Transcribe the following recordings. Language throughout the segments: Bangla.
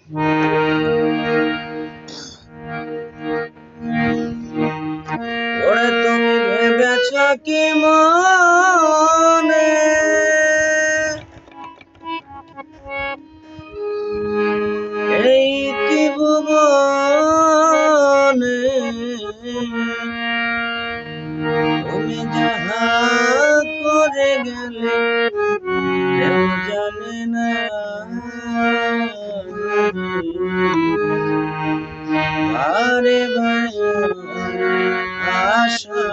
ওরে তুমি ভেবেছ কি মনে এই ত্রিভুবনে তুমি যাহা করে গেলে কেউ জানে না বারে বারে আশা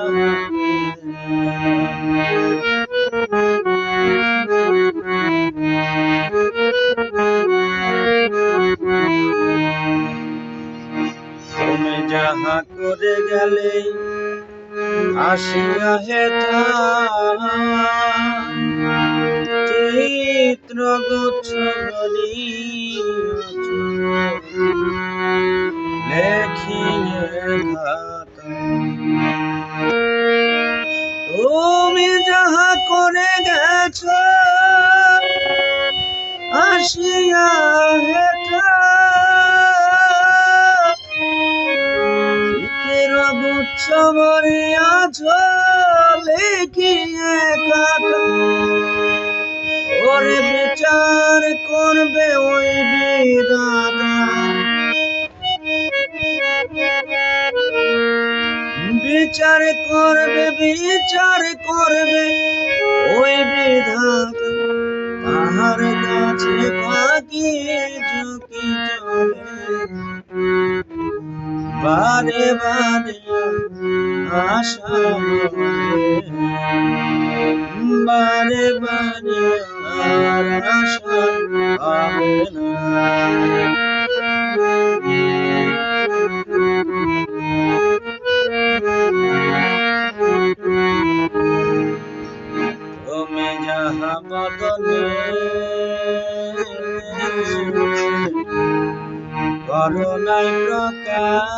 তুমি যাহা করে গেলে আসিয়া হেথা চিত্র গুচ্ছ লেখিয়ে খাতা তুমি যাহা করে গেছ আসিয়া হেথা গুচ্ছ ভরিয়াছ লেখিয়ে খাতা ওরে বিচার করবে ওই বিধাতা বিচার করবে ওই বিধাতা তাহার কাছে বাকি ঝুঁকি চলে বারে বারে আশা বারে বারে আর আশা হবে না তুমি যাহা বদনে করুণাই প্রকাশ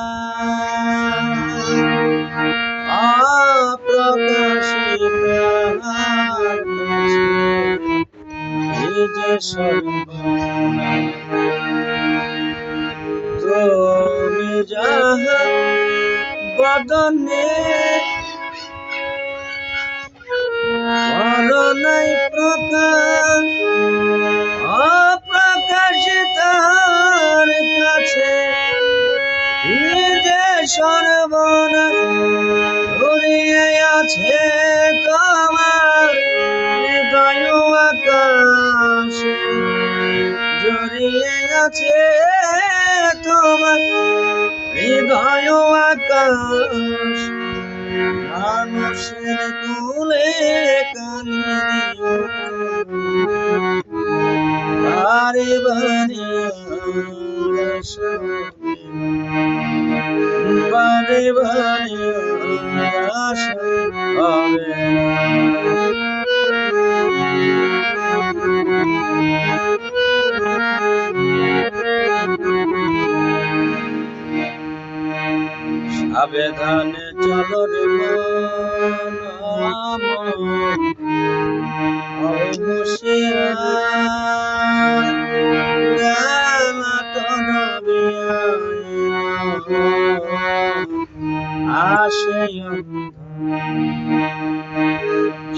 অপ্রকাশিত যে সর্বনাশ তুমি যাহা বদনে করুণাই প্রকাশ অপ্রকাশিত কাছে যে সর্বনাশ ঘুরিয়ে আছে তোমার হৃদয় আকাশে জড়িয়ে আছে তোমার হৃদয় আকাশ মানুষের কুলে কালি বারে বারে বারে বারে আশা হবে সাবধানে চলো রে মন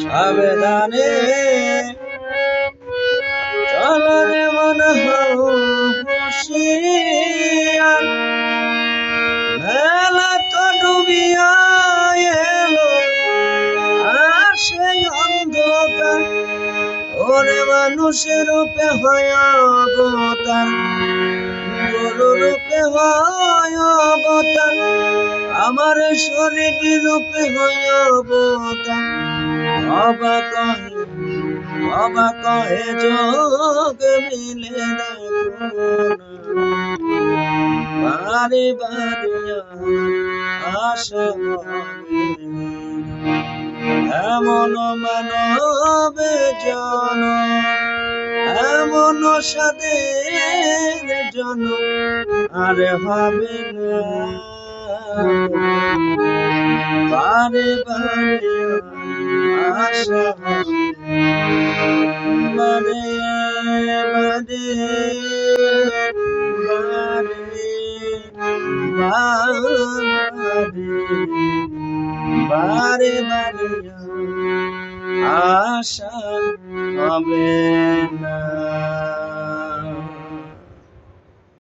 সাবধানে চলো রে মন হুঁশিয়ার মেলা তো ডুবিয়া এলো আর সেই অন্ধকার ওরে মানুষের রূপে হয় অবতার গরু রূপে হয় অবতার আমার শরীর রূপে হয় অবতার অবাক কহে যোগ মিলে দেখো বারে বারে আশা এমন মানবে জন এমন সাদের জন আর হবে না বারে বারে আশা বারে বারে বারে বারে আশা হবে না।